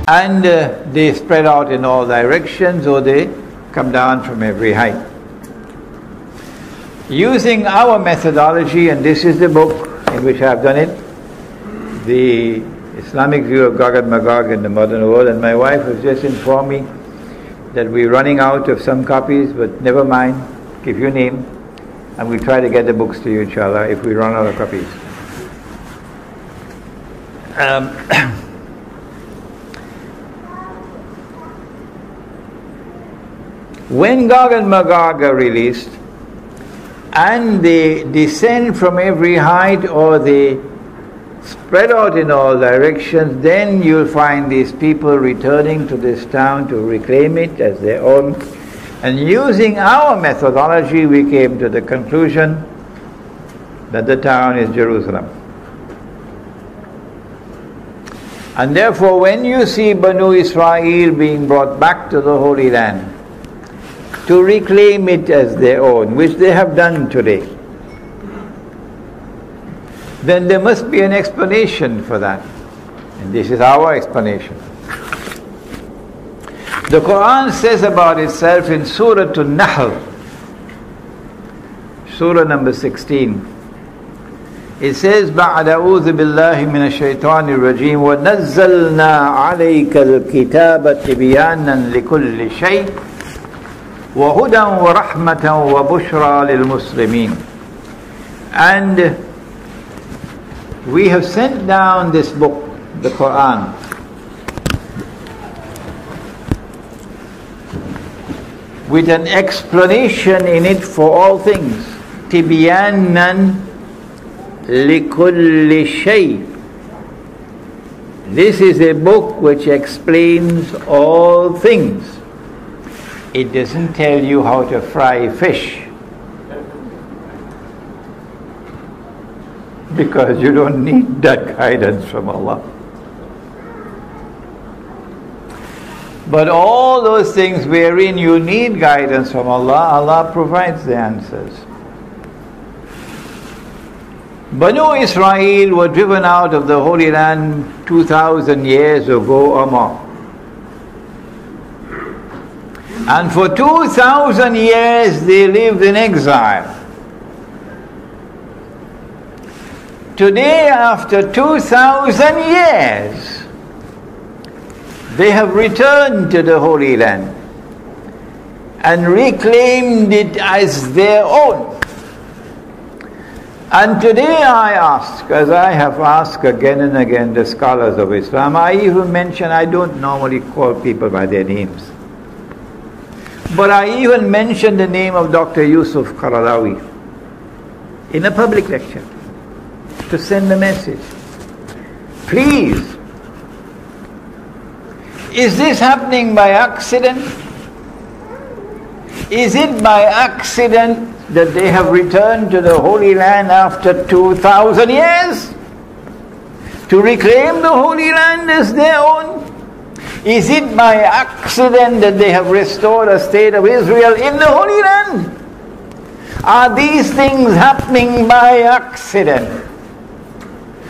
And they spread out in all directions, or they come down from every height. Using our methodology, and this is the book in which I have done it, the Islamic view of Gog and Magog in the modern world, and my wife has just informed me that we're running out of some copies, but never mind, give your name, and we'll try to get the books to you, inshallah, if we run out of copies. When Gog and Magog are released, and they descend from every height, or they spread out in all directions, then you'll find these people returning to this town to reclaim it as their own. And using our methodology, we came to the conclusion that the town is Jerusalem. And therefore, when you see Banu Israel being brought back to the Holy Land to reclaim it as their own, which they have done today, then there must be an explanation for that. And this is our explanation. The Quran says about itself in Surah An-Nahl, Surah number 16, it says, بَعْدَ أَعُوذُ بِاللَّهِ مِنَ الشَّيْطَانِ الرَّجِيمِ وَنَزَّلْنَا عَلَيْكَ الْكِتَابَ تِبْيَانًا لِكُلِّ شَيْءٍ وَهُدًى وَرَحْمَةً وَبُشْرَى لِلْمُسْلِمِينَ. And we have sent down this book, the Quran, with an explanation in it for all things. تِبْيَانًا لِكُلِّ شَيْءٍ. This is a book which explains all things. It doesn't tell you how to fry fish, because you don't need that guidance from Allah. But all those things wherein you need guidance from Allah, Allah provides the answers. Banu Israel were driven out of the Holy Land 2,000 years ago or more. And for 2,000 years they lived in exile. Today, after 2,000 years, they have returned to the Holy Land and reclaimed it as their own. And today I ask, as I have asked again and again the scholars of Islam, I even mention, I don't normally call people by their names, but I even mentioned the name of Dr. Yusuf Qaradawi in a public lecture to send a message. Please, is this happening by accident? Is it by accident that they have returned to the Holy Land after 2,000 years to reclaim the Holy Land as their own? Is it by accident that they have restored a state of Israel in the Holy Land? Are these things happening by accident?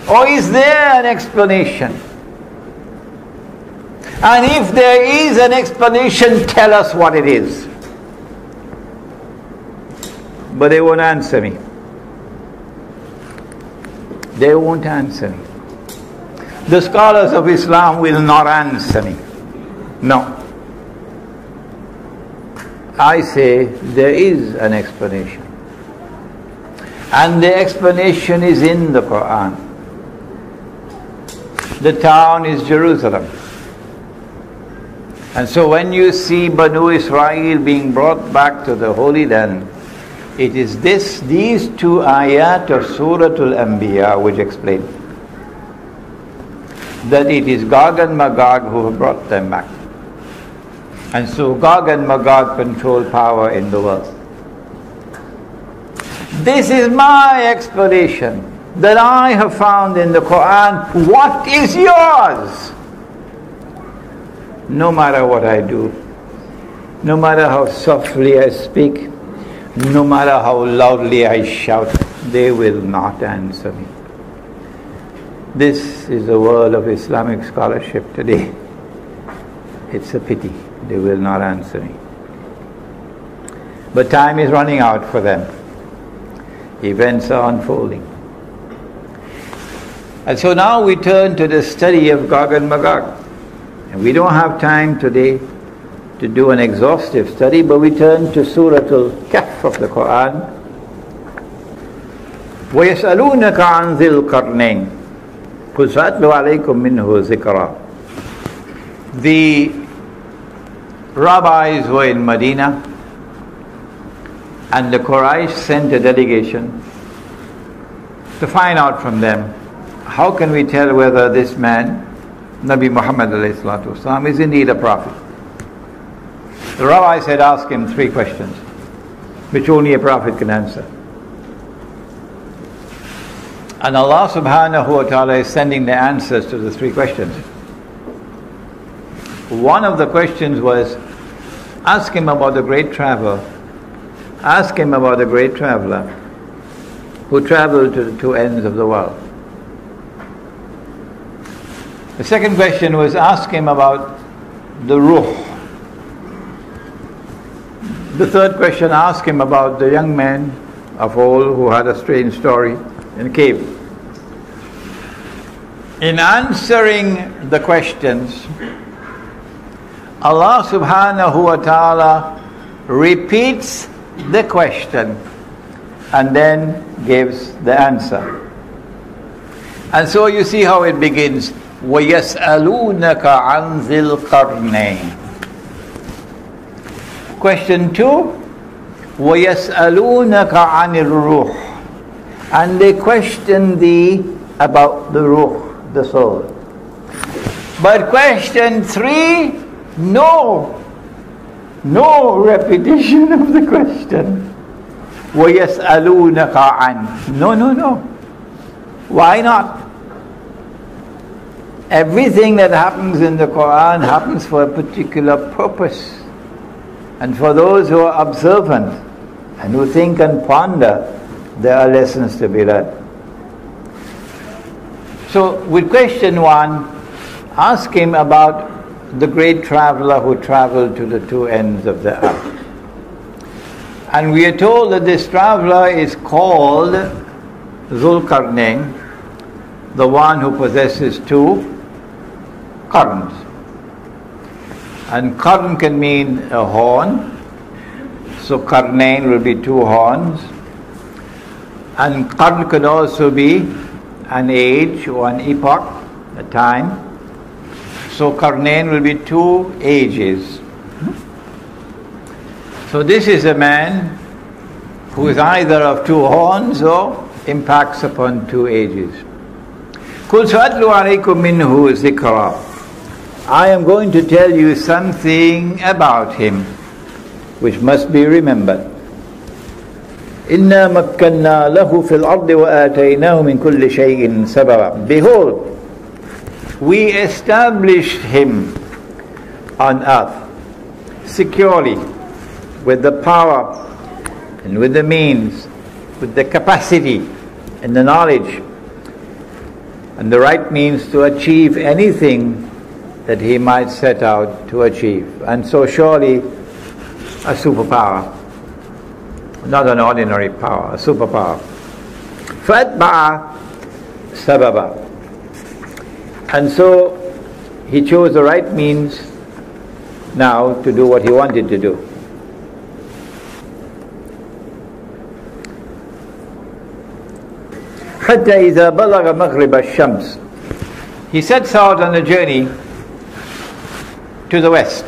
Or is there an explanation? And if there is an explanation, tell us what it is. But they won't answer me. They won't answer me. The scholars of Islam will not answer me. No. I say there is an explanation. And the explanation is in the Quran. The town is Jerusalem. And so when you see Banu Israel being brought back to the Holy Land, it is these two ayat of Surah Al-Anbiya which explain that it is Gog and Magog who have brought them back. And so Gog and Magog control power in the world. This is my explanation that I have found in the Quran. What is yours? No matter what I do, no matter how softly I speak, no matter how loudly I shout, they will not answer me. This is the world of Islamic scholarship today. it's a pity they will not answer me. But time is running out for them. Events are unfolding. And so now we turn to the study of Gog and Magog. And we don't have time today to do an exhaustive study, but we turn to Surah Al-Kahf of the Quran. وَيَسْأَلُونَكَ عَنْ ذِي الْقَرْنَيْنِ قُلْ سَأَتْلُو عَلَيْكُم مِّنْهُ ذِكْرًا. The rabbis were in Medina, and the Quraysh sent a delegation to find out from them, how can we tell whether this man, Nabi Muhammad ﷺ, is indeed a prophet? The rabbi said, ask him 3 questions, which only a prophet can answer. And Allah subhanahu wa ta'ala is sending the answers to the 3 questions. One of the questions was, ask him about the great traveler. Ask him about the great traveler who traveled to the 2 ends of the world. The second question was, ask him about the ruh. The third question, ask him about the young man of old who had a strange story in a cave. In answering the questions, Allah subhanahu wa ta'ala repeats the question and then gives the answer. And so you see how it begins. وَيَسْأَلُونَكَ عَنْ ذِي الْقَرْنَيْنِ. Question 2, وَيَسْأَلُونَكَ عَنِ الرُّوحِ. And they question thee about the ruh, the soul. But question 3, no repetition of the question. وَيَسْأَلُونَكَ عَنْ. No. Why not? Everything that happens in the Quran happens for a particular purpose. And for those who are observant and who think and ponder, there are lessons to be learned. So with question 1, ask him about the great traveler who traveled to the 2 ends of the earth. And we are told that this traveler is called Zulqarnain, the one who possesses 2 qarns. And qarn can mean a horn, so qarnain will be 2 horns. And qarn could also be an age or an epoch, a time. So qarnain will be 2 ages. So this is a man who is either of 2 horns or impacts upon 2 ages. قُلْ سَأَتْلُو عَلَيْكُم مِّنْهُ ذِكْرًا. I am going to tell you something about him which must be remembered. إِنَّا مَكَّنَّا لَهُ فِي الْأَرْضِ وَآتَيْنَاهُ مِنْ كُلِّ شَيْءٍ سَبَبًا. Behold, we established him on earth securely, with the power and with the means, with the capacity and the knowledge and the right means to achieve anything that he might set out to achieve. And so surely a superpower, not an ordinary power, a superpower. فَأَتْبَعَ سَبَبًا. And so he chose the right means now to do what he wanted to do. حتى إذا بلغ مغرب الشمس. He sets out on a journey to the west.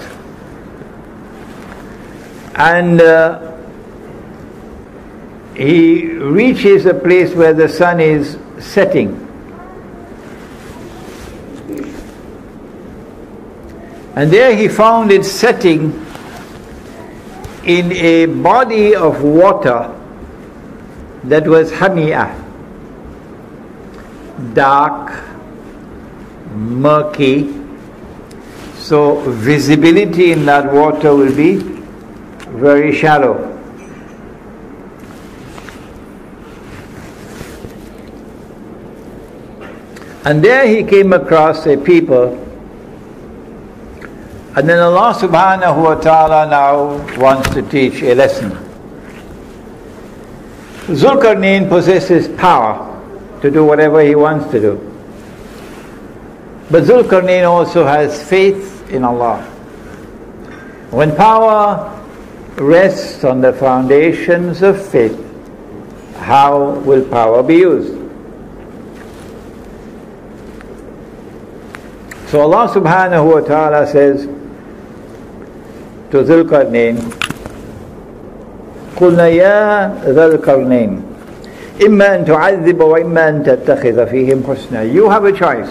And he reaches a place where the sun is setting. And there he found it setting in a body of water that was hamiyah, dark, murky, so visibility in that water will be very shallow. And there he came across a people, And then Allah subhanahu wa ta'ala now wants to teach a lesson. Zulkarnain possesses power to do whatever he wants to do. But Zulkarnain also has faith in Allah. When power rests on the foundations of faith, how will power be used? So Allah subhanahu wa ta'ala says to Zulkarnain, قُلْنَا يَا ذَا الْقَرْنَيْنِ إِمَّا أَن تُعَذِّبَ وَإِمَّا أَن تَتَّخِذَ فِيهِمْ حُسْنًا. You have a choice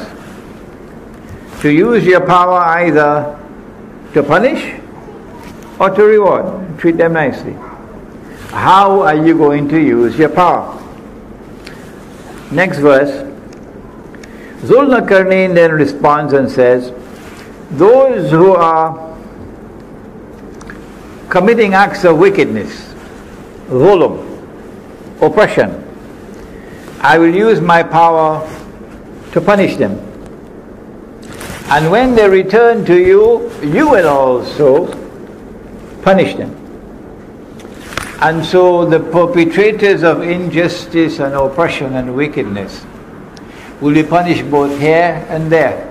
to use your power either to punish or to reward. Treat them nicely. How are you going to use your power? Next verse. Zulkarnain then responds and says, those who are committing acts of wickedness, zulm, oppression, I will use my power to punish them. And when they return to you, you will also punish them. And so the perpetrators of injustice and oppression and wickedness will be punished both here and there.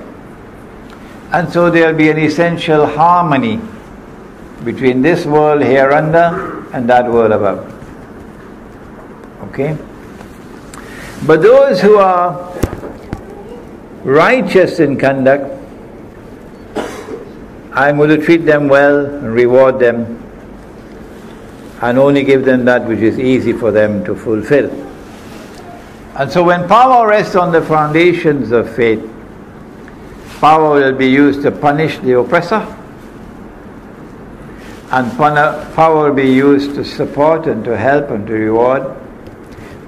And so there will be an essential harmony between this world here under and that world above. Okay? But those who are righteous in conduct, I am going to treat them well and reward them and only give them that which is easy for them to fulfill. And so when power rests on the foundations of faith, power will be used to punish the oppressor, and power will be used to support and to help and to reward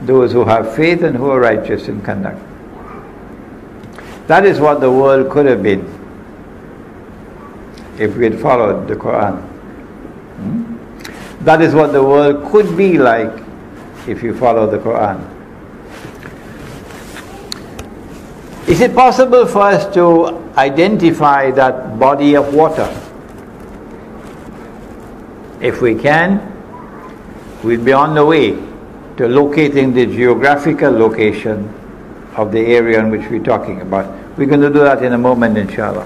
those who have faith and who are righteous in conduct. That is what the world could have been if we had followed the Quran. That is what the world could be like if you follow the Quran. Is it possible for us to identify that body of water? If we can, we'll be on the way to locating the geographical location of the area in which we're talking about. We're going to do that in a moment, inshallah.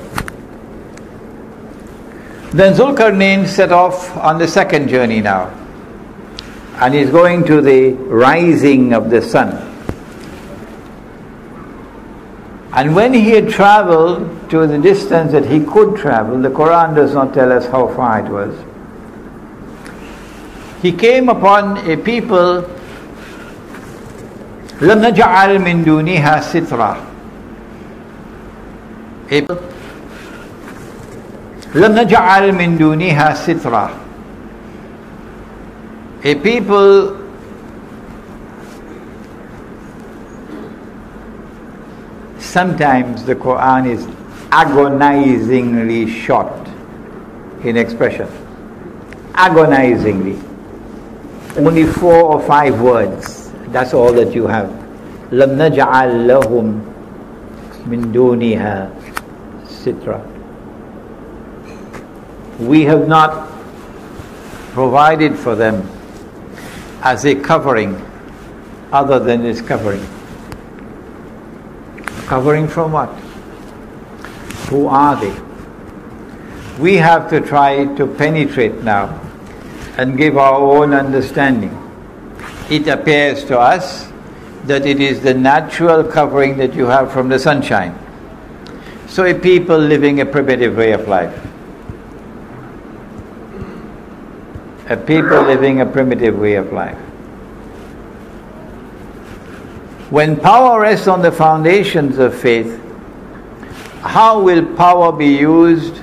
Then Zulkarnain set off on the second journey now, and he's going to the rising of the sun. And when he had traveled to the distance that he could travel, the Quran does not tell us how far it was, he came upon a people, لَمْ نَجْعَلْ مِن دُونِهَا سِتْرًا, لَمْ نَجْعَلْ مِن دُونِهَا سِتْرًا, a people sometimes the Quran is agonizingly short in expression. Agonizingly. Only 4 or 5 words. That's all that you have. لَمْ نَجْعَلْ لَهُمْ مِن دُونِهَا سِتْرًا. We have not provided for them as a covering other than this covering. Covering from what? Who are they? We have to try to penetrate now and give our own understanding. It appears to us that it is the natural covering that you have from the sunshine. So a people living a primitive way of life. A people living a primitive way of life. When power rests on the foundations of faith, how will power be used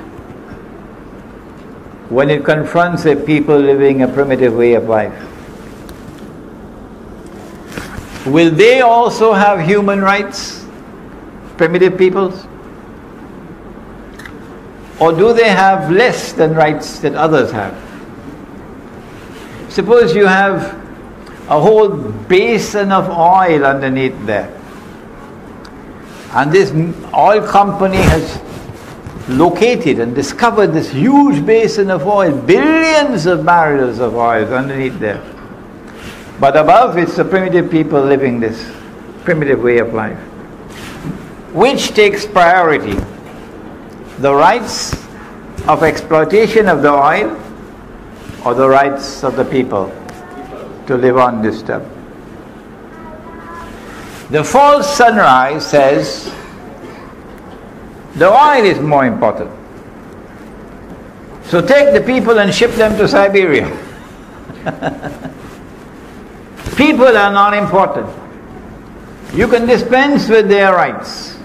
when it confronts a people living a primitive way of life? Will they also have human rights, primitive peoples? Or do they have less than rights that others have? Suppose you have a whole basin of oil underneath there, and this oil company has located and discovered this huge basin of oil, billions of barrels of oil underneath there. But above, it's the primitive people living this primitive way of life. Which takes priority? The rights of exploitation of the oil, or the rights of the people to live undisturbed? The false sunrise says the oil is more important. So take the people and ship them to Siberia. People are not important. You can dispense with their rights.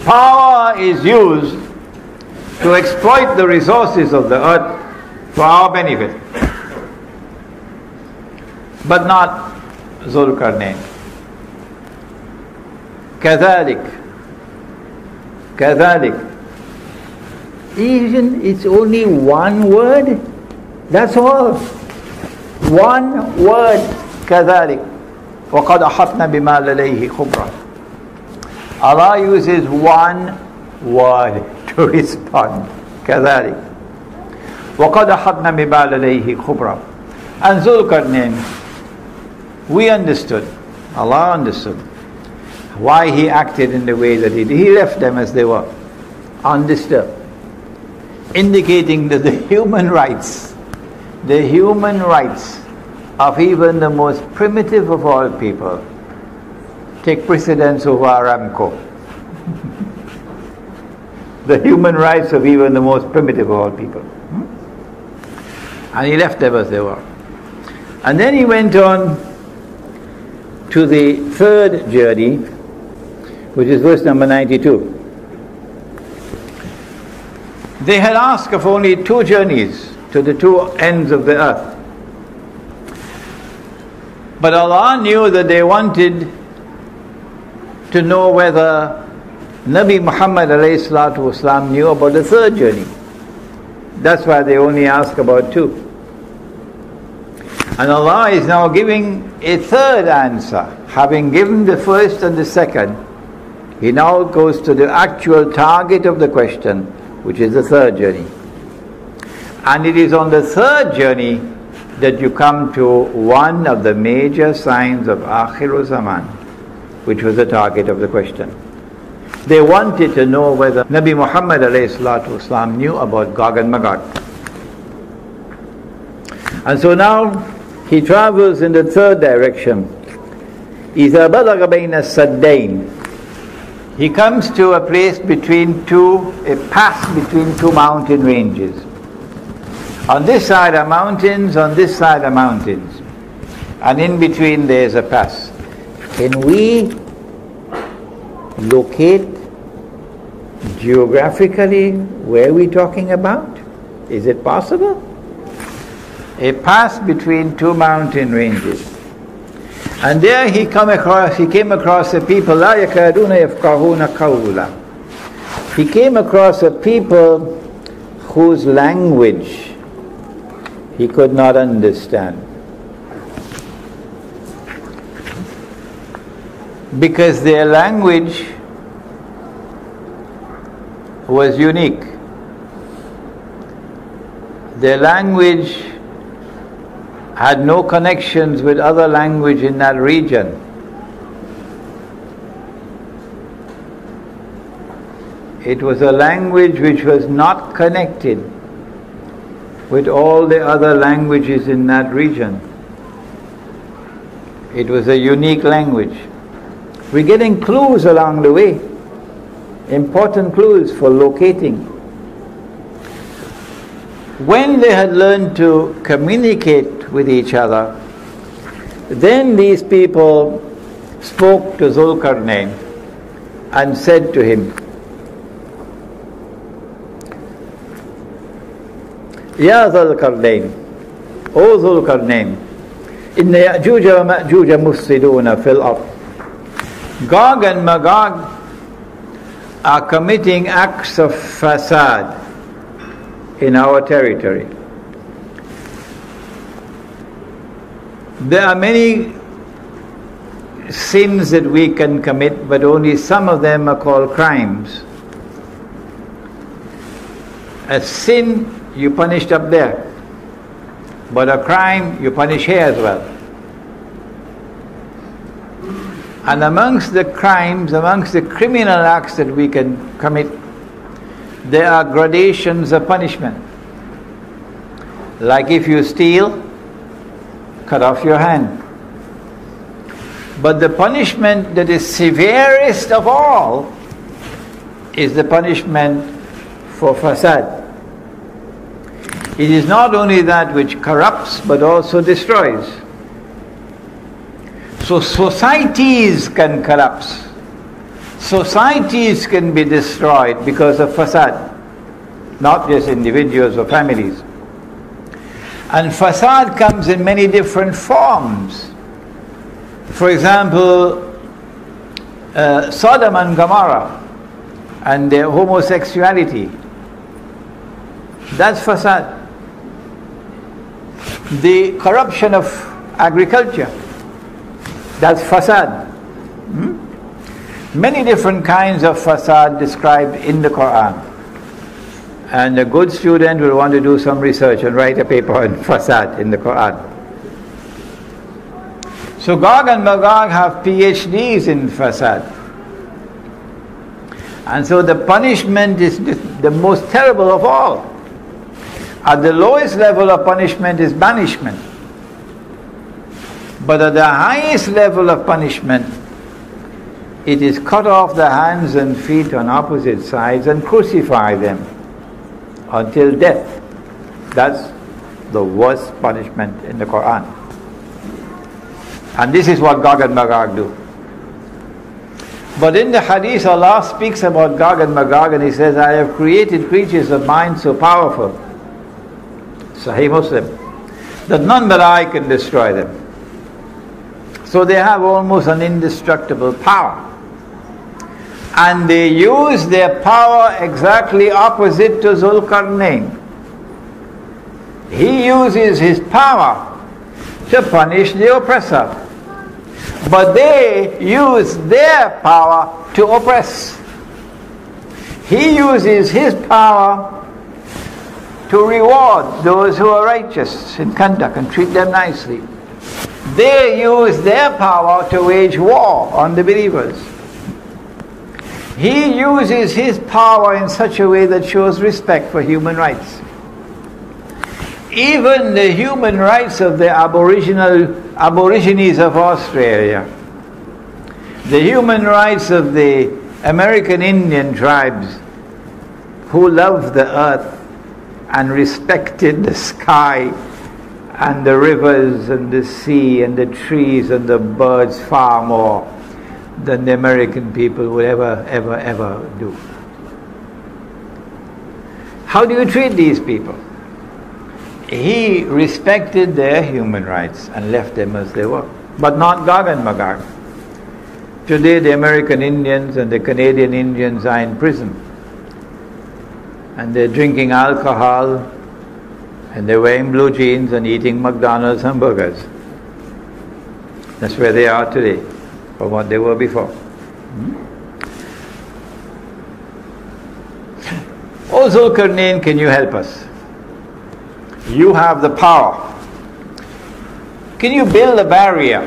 Power is used to exploit the resources of the earth for our benefit, but not Zulkarnain. كذلك. Even it's only one word. That's all. One word. كذلك. وقد أحطنا بما لديه خبرا. Allah uses one word to respond. كذلك. وقد أحطنا بما لديه خبرا. And Zulkarnain, we understood. Allah understood why he acted in the way that he did. He left them as they were, undisturbed, indicating that the human rights of even the most primitive of all people take precedence over Aramco. The human rights of even the most primitive of all people. And he left them as they were. And then he went on to the third journey, which is verse number 92. They had asked of only 2 journeys to the 2 ends of the earth. But Allah knew that they wanted to know whether Nabi Muhammad ﷺ knew about the 3rd journey. That's why they only ask about 2. And Allah is now giving a 3rd answer. Having given the 1st and the 2nd, He now goes to the actual target of the question, which is the 3rd journey. And it is on the 3rd journey that you come to one of the major signs of Akhiru Zaman, which was the target of the question. They wanted to know whether Nabi Muhammad ﷺ knew about Gog and Magog. And so now he travels in the 3rd direction. إِذَا بَلَغَ بَيْنَ السَّدَّيْنِ. He comes to a place between a pass between 2 mountain ranges. On this side are mountains, on this side are mountains. And in between there is a pass. Can we locate geographically where we're talking about? Is it possible? A pass between 2 mountain ranges. And there he came across a people, لا يكادون يفقهون قولا. He came across a people whose language he could not understand. Because their language was unique. Their language had no connections with other language in that region. It was a language which was not connected with all the other languages in that region. It was a unique language. We're getting clues along the way, important clues for locating. When they had learned to communicate with each other, then these people spoke to Zulkarnain and said to him, Ya Zulkarnain, O Zulkarnain, Inna Ya'juj wa Ma'juj mufsiduna fil ard. Gog and Magog are committing acts of fasad in our territory. There are many sins that we can commit, but only some of them are called crimes. A sin, you punished up there. But a crime, you punish here as well. And amongst the crimes, amongst the criminal acts that we can commit, there are gradations of punishment. Like if you steal, cut off your hand. But the punishment that is severest of all is the punishment for fasad. It is not only that which corrupts but also destroys. So societies can collapse. Societies can be destroyed because of fasad, not just individuals or families. And fasad comes in many different forms. For example, Sodom and Gomorrah and their homosexuality. That's fasad. The corruption of agriculture. That's fasad. Many different kinds of fasad described in the Quran. And a good student will want to do some research and write a paper on fasad in the Quran. So Gog and Magog have PhDs in fasad. And so the punishment is the most terrible of all. At the lowest level of punishment is banishment. But at the highest level of punishment, it is cut off the hands and feet on opposite sides and crucify them until death. That's the worst punishment in the Quran. And this is what Gog and Magog do. But in the hadith, Allah speaks about Gog and Magog and He says, I have created creatures of mind so powerful, Sahih Muslim, that none but I can destroy them. So they have almost an indestructible power. And they use their power exactly opposite to Zulqarnain. He uses his power to punish the oppressor. But they use their power to oppress. He uses his power to reward those who are righteous in conduct and treat them nicely. They use their power to wage war on the believers. He uses his power in such a way that shows respect for human rights. Even the human rights of the Aborigines of Australia, the human rights of the American Indian tribes who loved the earth and respected the sky and the rivers and the sea and the trees and the birds far more than the American people would ever do. How do you treat these people? He respected their human rights and left them as they were, but not Gog and Magog. Today the American Indians and the Canadian Indians are in prison, and they're drinking alcohol, and they're wearing blue jeans and eating McDonald's hamburgers. That's where they are today, from what they were before. Oh Zulqarnain, can you help us? You have the power. Can you build a barrier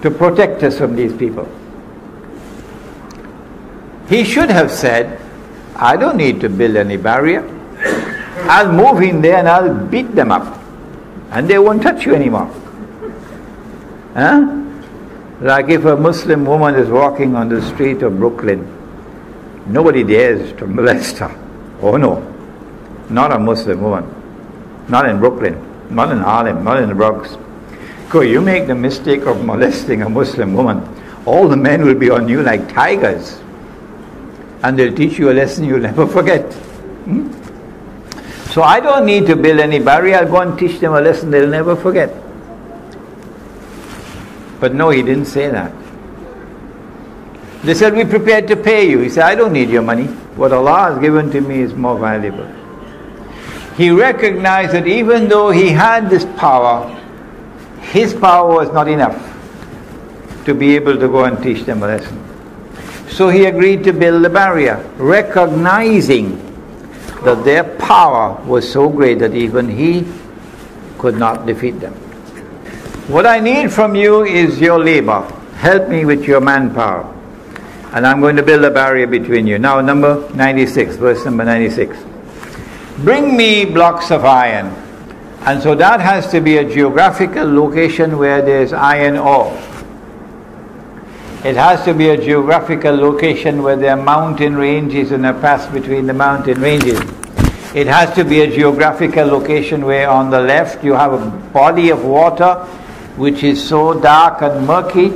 to protect us from these people? He should have said, I don't need to build any barrier. I'll move in there and I'll beat them up. And they won't touch you anymore. Huh? Like if a Muslim woman is walking on the street of Brooklyn, nobody dares to molest her. Oh no, not a Muslim woman. Not in Brooklyn, not in Harlem, not in the Bronx. Because you make the mistake of molesting a Muslim woman, all the men will be on you like tigers. And they'll teach you a lesson you'll never forget. So I don't need to build any barrier. I'll go and teach them a lesson they'll never forget. But no, he didn't say that. They said, we're prepared to pay you. He said, I don't need your money. What Allah has given to me is more valuable. He recognized that even though he had this power, his power was not enough to be able to go and teach them a lesson. So he agreed to build a barrier, recognizing that their power was so great that even he could not defeat them. What I need from you is your labor. Help me with your manpower. And I'm going to build a barrier between you. Now, number 96, verse number 96. Bring me blocks of iron. And so that has to be a geographical location where there's iron ore. It has to be a geographical location where there are mountain ranges and a pass between the mountain ranges. It has to be a geographical location where on the left you have a body of water which is so dark and murky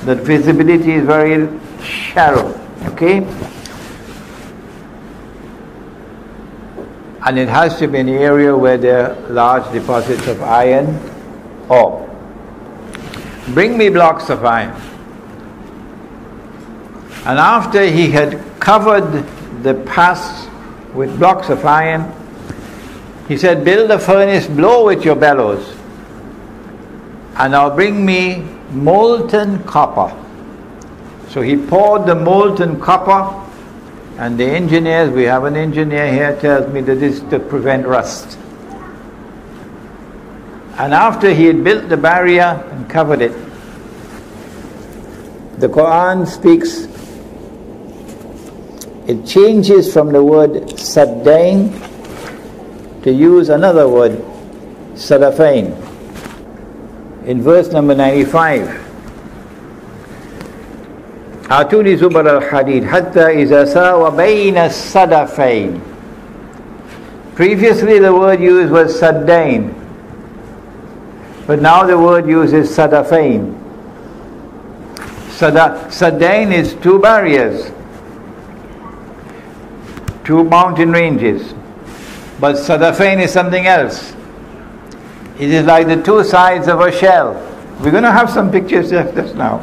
that visibility is very shallow. Okay? And it has to be an area where there are large deposits of iron ore. Bring me blocks of iron. And after he had covered the pass with blocks of iron, he said, build a furnace, blow with your bellows, and now bring me molten copper. So he poured the molten copper, and the engineers, we have an engineer here, tells me that this is to prevent rust. And after he had built the barrier and covered it, the Quran speaks, it changes from the word saddain to use another word, sadafain. In verse number 95, Atuni zubar al-hadid hatta iza sawa bayna sadafain. Previously the word used was saddain, but now the word used is sadafain. Saddain is two barriers, two mountain ranges, but sadafain is something else. It is like the two sides of a shell. We're going to have some pictures of this now.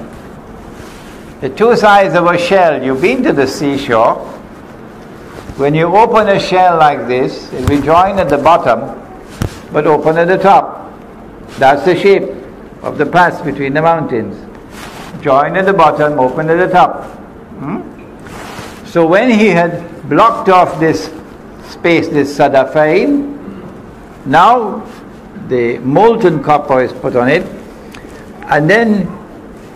The two sides of a shell. You've been to the seashore. When you open a shell like this, it will join at the bottom, but open at the top. That's the shape of the pass between the mountains. Join at the bottom, open at the top. So when he had blocked off this space, this sadafain, now the molten copper is put on it, and then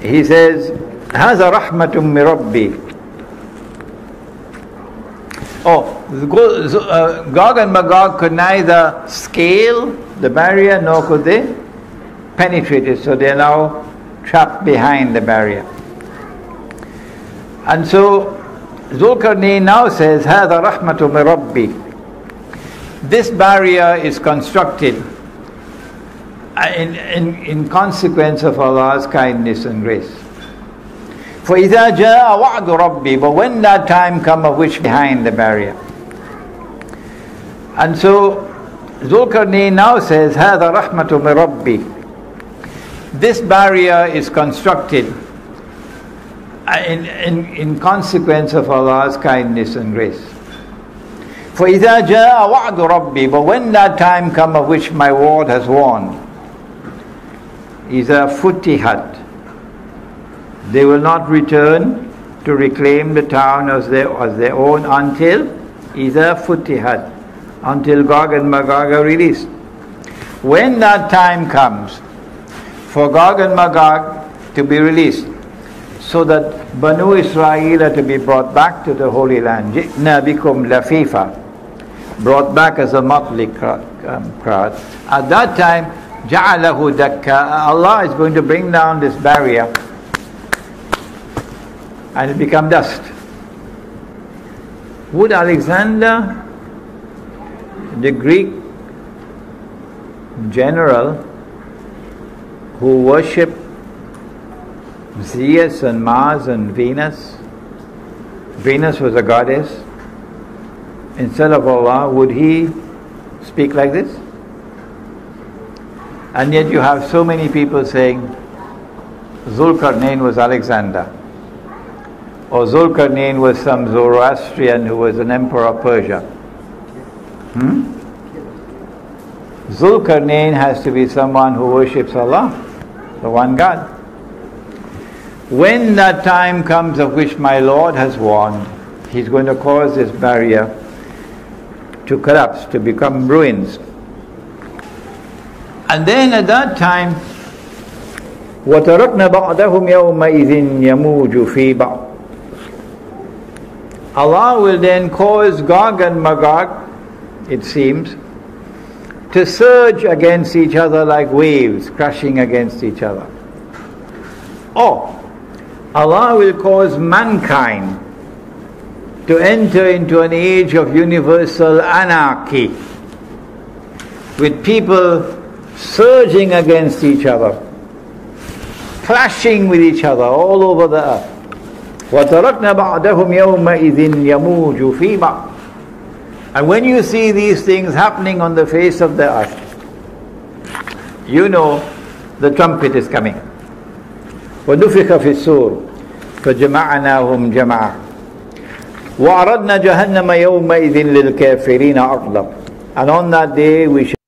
he says, هذا رحمة من ربي. Gog and Magog could neither scale the barrier nor could they penetrate it, so they are now trapped behind the barrier. And so Zulkarnain now says, هذا رحمة من ربي. This barrier is constructed in consequence of Allah's kindness and grace. فَإِذَا جَاءَ وَعْدُ رَبِّي. But when that time comes of which behind the barrier. And so Zulkarnain now says, هَذَا رَحْمَةٌ مِنْ رَبِّي. This barrier is constructed in consequence of Allah's kindness and grace. فَإِذَا جَاءَ وَعْدُ رَبِّي. But when that time comes of which my word has warned, إِذَا فُتِحَتْ. They will not return to reclaim the town as their own until إِذَا فُتِحَتْ, until Gog and Magog are released. When that time comes for Gog and Magog to be released, so that Banu Israel are to be brought back to the Holy Land, جِئْنَا بِكُمْ لَفِيفًا, brought back as a motley crowd. At that time, جَعَلَهُ دَكَّا, Allah is going to bring down this barrier and it become dust. Would Alexander, the Greek general who worshipped Zeus and Mars and Venus, Venus was a goddess, instead of Allah, would he speak like this? And yet you have so many people saying Zulkarnain was Alexander, or Zulkarnain was some Zoroastrian who was an emperor of Persia. Zulkarnain has to be someone who worships Allah, the one God. When that time comes of which my Lord has warned, He's going to cause this barrier to collapse, to become ruins. And then at that time, وَتَرَكْنَا بَعْدَهُمْ يَوْمَئِذٍ يَمُوجُ فِي بَعْضٍ. Allah will then cause Gog and Magog, it seems, to surge against each other like waves crashing against each other. Or Allah will cause mankind to enter into an age of universal anarchy, with people surging against each other, clashing with each other all over the earth. وَتَرَكْنَا بَعْدَهُمْ يَوْمَئِذٍ يَمُوجُ فِي بَعْضٍ. And when you see these things happening on the face of the earth, you know the trumpet is coming. وَنُفِخَ فِي الصُّورِ فَجَمَعْنَاهُمْ جَمْعًا وَعَرَضْنَا جَهَنَّمَ يَوْمَئِذٍ لِلْكَافِرِينَ عَرْضًا. And on that day we shall